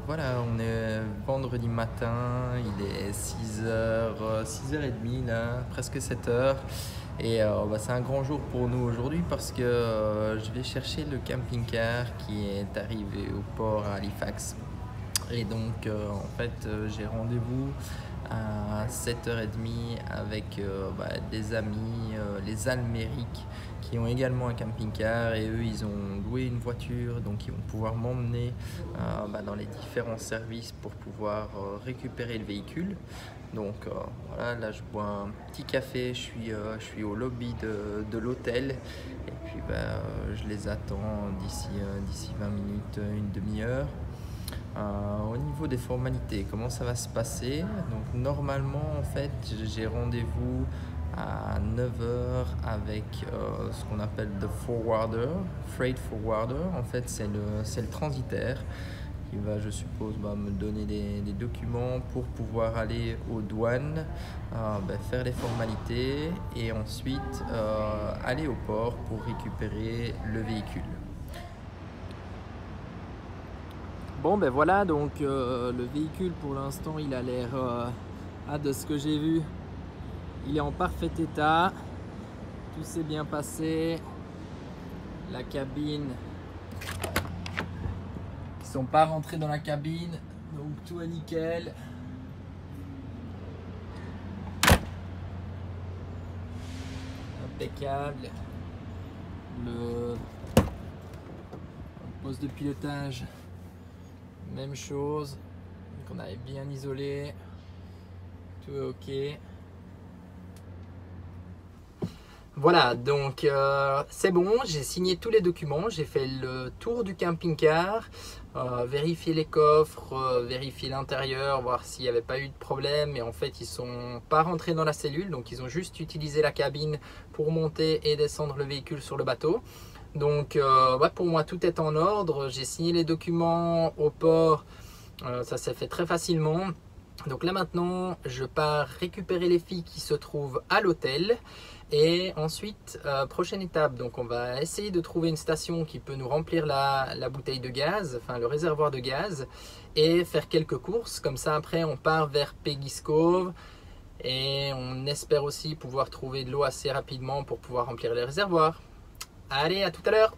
Voilà, on est vendredi matin, il est 6h, 6h30 là, presque 7h. Et c'est un grand jour pour nous aujourd'hui parce que je vais chercher le camping-car qui est arrivé au port à Halifax. Et donc j'ai rendez-vous à 7h30 avec des amis, les Almériques, qui ont également un camping-car, et eux ils ont loué une voiture, donc ils vont pouvoir m'emmener dans les différents services pour pouvoir récupérer le véhicule. Donc voilà, là je bois un petit café, je suis au lobby de l'hôtel, et puis je les attends d'ici 20 minutes, une demi-heure. Au niveau des formalités, comment ça va se passer? Donc normalement en fait j'ai rendez-vous à 9h avec ce qu'on appelle the forwarder, freight forwarder. En fait c'est le transitaire qui va, je suppose, me donner des documents pour pouvoir aller aux douanes, faire les formalités et ensuite aller au port pour récupérer le véhicule. Bon ben voilà, donc le véhicule pour l'instant il a l'air, de ce que j'ai vu, il est en parfait état, tout s'est bien passé, la cabine, ils sont pas rentrés dans la cabine, donc tout est nickel. Impeccable. Le poste de pilotage, même chose, donc on avait bien isolé, tout est ok. Voilà, donc c'est bon, j'ai signé tous les documents, j'ai fait le tour du camping-car, vérifier les coffres, vérifier l'intérieur, voir s'il n'y avait pas eu de problème. Et en fait, ils sont pas rentrés dans la cellule, donc ils ont juste utilisé la cabine pour monter et descendre le véhicule sur le bateau. Donc pour moi tout est en ordre, j'ai signé les documents au port, ça s'est fait très facilement. Donc là maintenant je pars récupérer les filles qui se trouvent à l'hôtel, et ensuite prochaine étape, donc on va essayer de trouver une station qui peut nous remplir la bouteille de gaz, enfin le réservoir de gaz, et faire quelques courses. Comme ça après on part vers Peggy's Cove, et on espère aussi pouvoir trouver de l'eau assez rapidement pour pouvoir remplir les réservoirs. Allez, à tout à l'heure!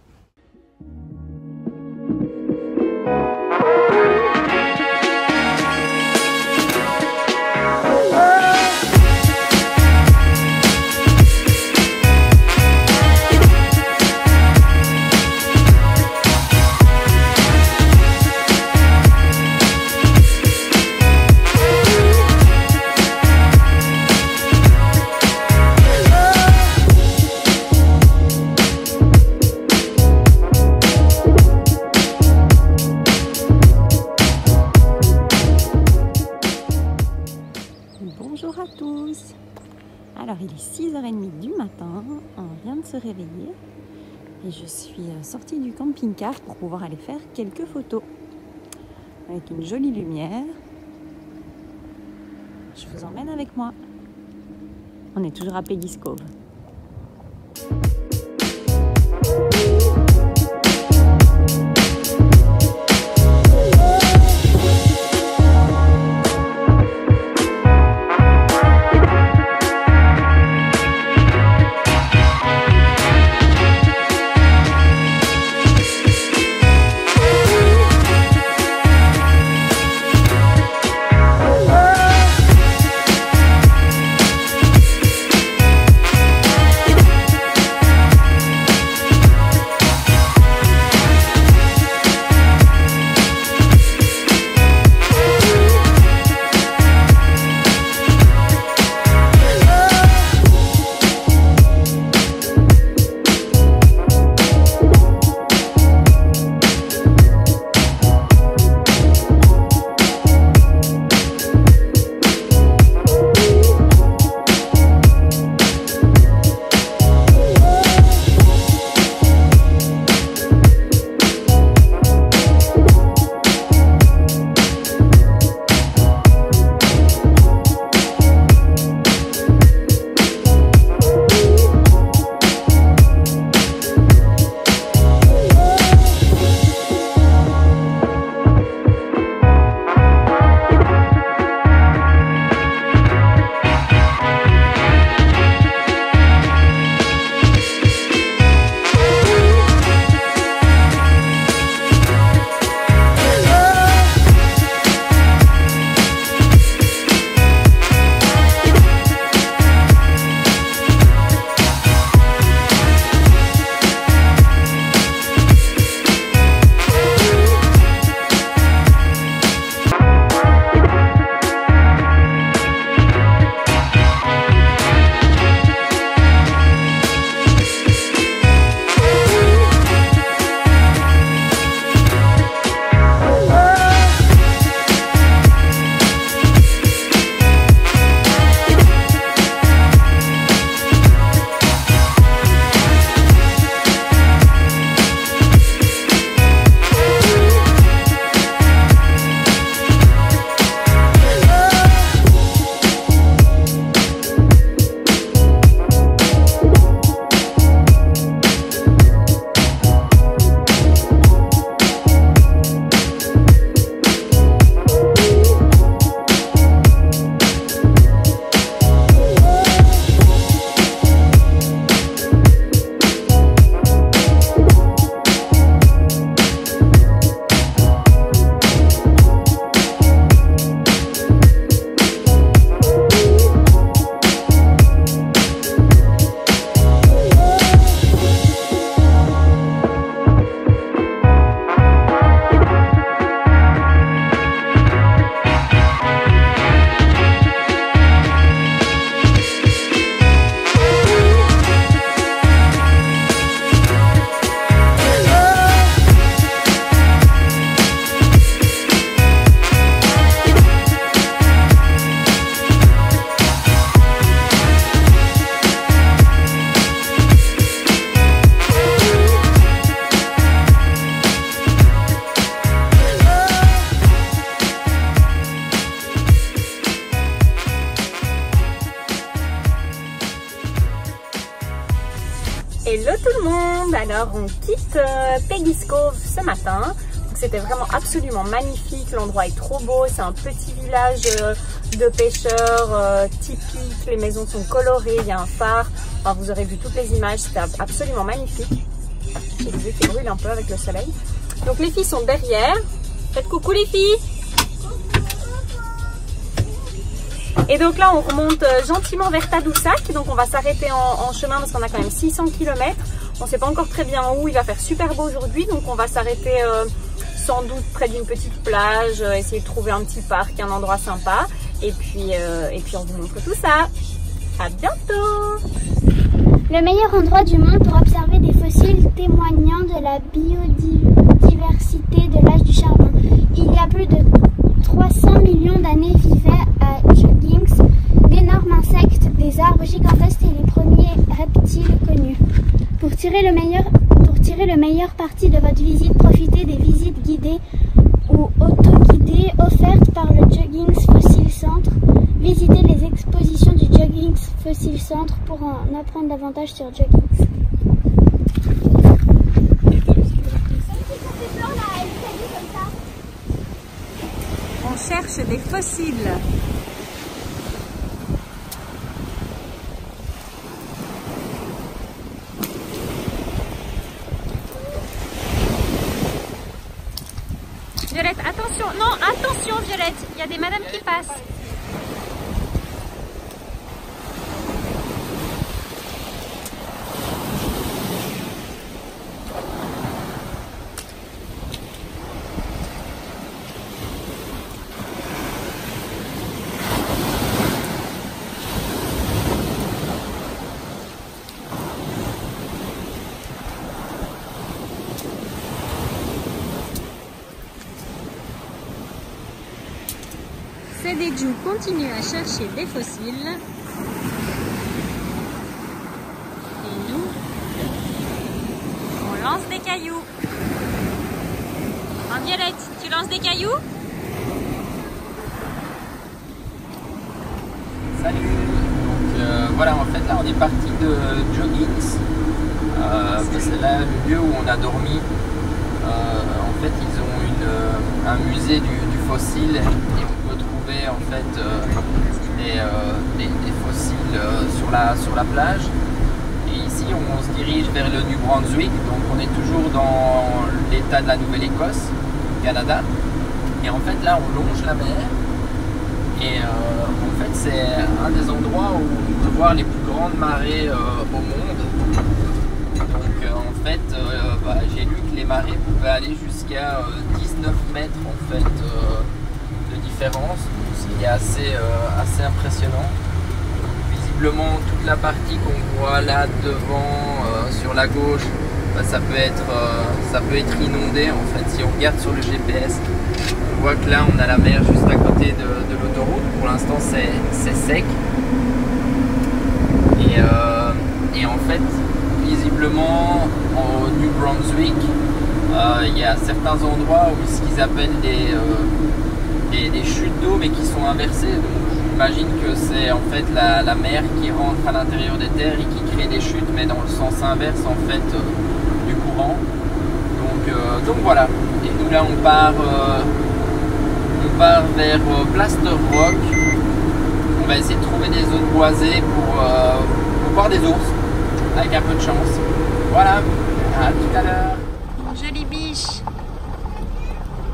Bonjour à tous. Alors il est 6h30 du matin, on vient de se réveiller et je suis sortie du camping-car pour pouvoir aller faire quelques photos avec une jolie lumière. Je vous emmène avec moi. On est toujours à Peggy's Cove. Hello tout le monde. Alors on quitte Peggy's Cove ce matin. C'était vraiment absolument magnifique, l'endroit est trop beau, c'est un petit village de pêcheurs typique, les maisons sont colorées, il y a un phare, enfin, vous aurez vu toutes les images, c'était absolument magnifique. J'ai les yeux qui brûlent un peu avec le soleil. Donc les filles sont derrière, faites coucou les filles. Et donc là on remonte gentiment vers Tadoussac, donc on va s'arrêter en chemin parce qu'on a quand même 600 km. On ne sait pas encore très bien où, il va faire super beau aujourd'hui, donc on va s'arrêter sans doute près d'une petite plage, essayer de trouver un petit parc, un endroit sympa. Et puis on vous montre tout ça. À bientôt! Le meilleur endroit du monde pour observer des fossiles témoignant de la biodiversité de l'âge du charbon. Il y a plus de 300 millions d'années vivaient à Juggins d'énormes insectes, des arbres gigantesques et les premiers reptiles connus. Pour tirer le meilleur parti de votre visite, profitez des visites guidées ou auto-guidées offertes par le Juggins Fossil Centre. Visitez les expositions du Juggins Fossil Centre pour en apprendre davantage sur Juggins. On cherche des fossiles. Violette, attention, non, attention Violette, il y a des madames qui passent. Sedejou continue à chercher des fossiles. Et nous, on lance des cailloux. En Violette, tu lances des cailloux? Salut. Donc voilà, en fait là on est parti de Juggins. C'est là le lieu où on a dormi. En fait ils ont un musée du fossile et on peut trouver en fait des fossiles sur la plage. Et ici on se dirige vers le New Brunswick, donc on est toujours dans l'état de la Nouvelle-Écosse, Canada. Et en fait là on longe la mer. Et en fait c'est un des endroits où on peut voir les plus grandes marées au monde. Donc en fait j'ai lu que les marées pouvaient aller jusqu'à 19 mètres en fait de différence, ce qui est assez impressionnant. Visiblement toute la partie qu'on voit là devant sur la gauche, ça peut être inondé en fait. Si on regarde sur le GPS, on voit que là on a la mer juste à côté de l'autoroute. Pour l'instant c'est sec et en fait visiblement au New Brunswick il y a certains endroits où ce qu'ils appellent des chutes d'eau mais qui sont inversées. Donc j'imagine que c'est en fait la mer qui rentre à l'intérieur des terres et qui crée des chutes mais dans le sens inverse en fait du courant. Donc voilà. Et nous là on part vers Plaster Rock. On va essayer de trouver des zones boisées pour voir des ours avec un peu de chance. Voilà, à tout à l'heure. Jolie biche.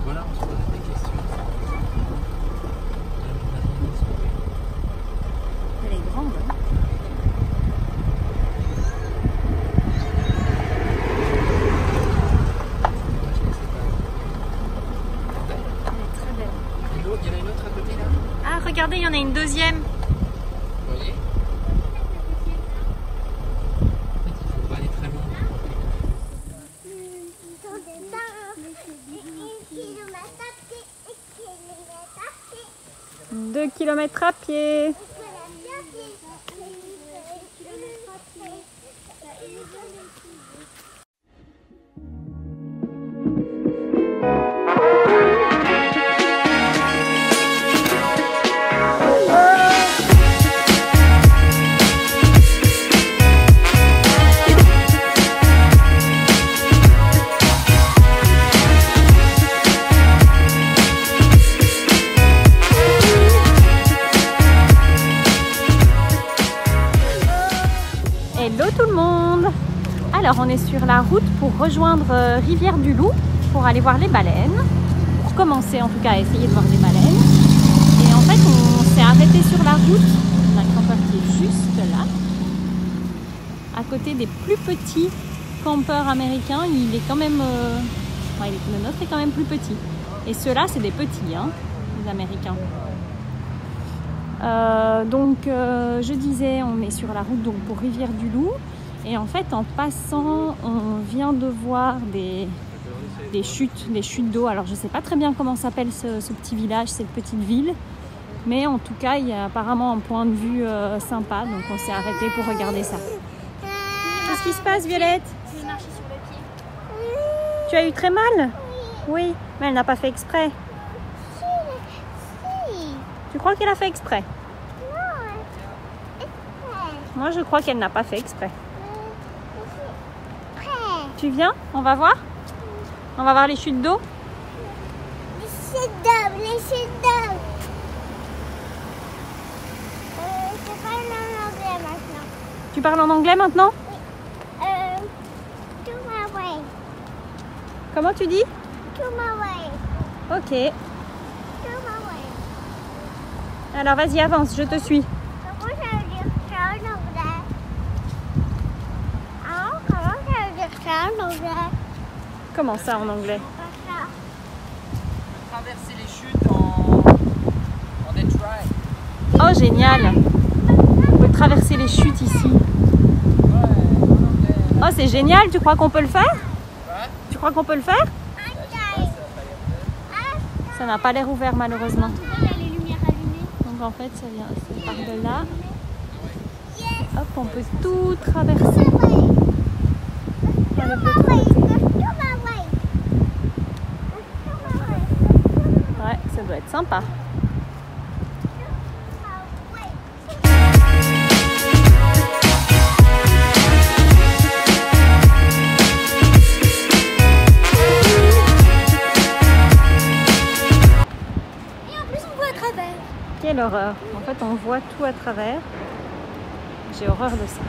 Voilà, on se pose des questions. Elle est grande, hein? Elle est très belle. Il y en a une autre à côté là. Ah, regardez, il y en a une deuxième. Vous voyez? En fait, il faut pas aller très loin. 2 kilomètres à pied. Alors on est sur la route pour rejoindre Rivière-du-Loup pour aller voir les baleines. Pour commencer en tout cas à essayer de voir des baleines. Et en fait on s'est arrêté sur la route. On a un campeur qui est juste là. À côté des plus petits campeurs américains. Il est quand même... le nôtre est quand même plus petit. Et ceux-là c'est des petits, hein, les Américains. Je disais, on est sur la route donc, pour Rivière-du-Loup. Et en fait, en passant, on vient de voir des chutes d'eau. Alors, je ne sais pas très bien comment s'appelle ce petit village, cette petite ville. Mais en tout cas, il y a apparemment un point de vue sympa. Donc, on s'est arrêté pour regarder ça. Qu'est-ce qui se passe, Violette? Je vais marcher sur le pied. Tu as eu très mal? Oui, mais elle n'a pas fait exprès. Tu crois qu'elle a fait exprès? Moi, je crois qu'elle n'a pas fait exprès. Tu viens? On va voir? On va voir les chutes d'eau? Les chutes d'eau. Je parle en anglais maintenant. Tu parles en anglais maintenant? To my way. Comment tu dis? To my way. Ok. To my way. Alors, vas-y, avance, je te suis. Comment ça veut dire ça en anglais? Ah, comment ça veut dire ça en anglais? Comment ça en anglais? Pas ça. Traverser les chutes en des try. Oh, génial! On peut traverser les chutes ici. Oh, c'est génial! Tu crois qu'on peut le faire? Tu crois qu'on peut le faire? Ça n'a pas l'air ouvert, malheureusement. Il y a les lumières allumées. Donc, en fait, ça vient c'est par de là. Hop, on peut tout traverser. Par le petit côté. Ouais, ça doit être sympa. Quelle horreur! En fait, on voit tout à travers. J'ai horreur de ça.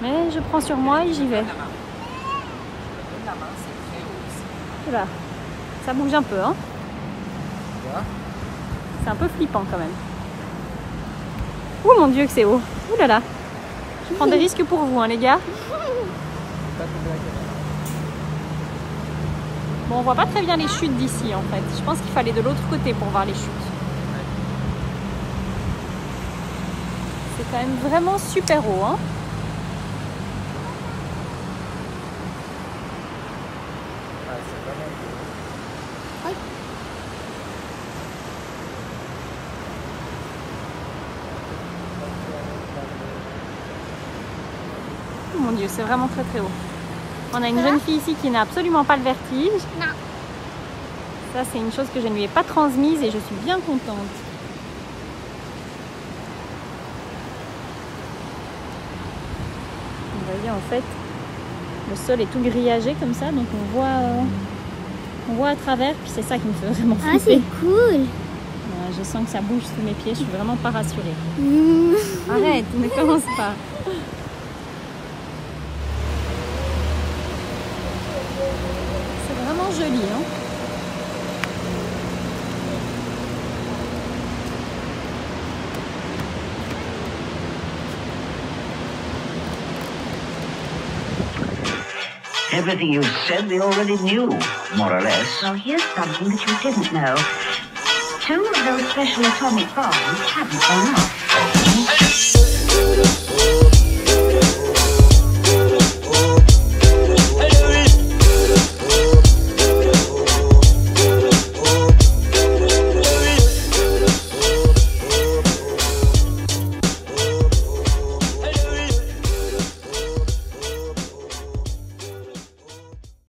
Mais je prends sur moi et j'y vais. Là, ça bouge un peu, hein? C'est un peu flippant quand même. Oh mon Dieu que c'est haut! Ouh là là! Je prends des risques pour vous, hein, les gars. Bon, on voit pas très bien les chutes d'ici en fait. Je pense qu'il fallait de l'autre côté pour voir les chutes. C'est quand même vraiment super haut, hein. Oh mon Dieu, c'est vraiment très très haut. On a une jeune fille ici qui n'a absolument pas le vertige. Non. Ça, c'est une chose que je ne lui ai pas transmise et je suis bien contente. Vous voyez, en fait, le sol est tout grillagé comme ça, donc on voit à travers, puis c'est ça qui me fait vraiment flipper. Ah, c'est cool. Je sens que ça bouge sous mes pieds, je suis vraiment pas rassurée. Arrête, ne commence pas. C'est vraiment joli, hein. Everything you said they already knew, more or less. Well, here's something that you didn't know. 2 of those special atomic bombs haven't gone off.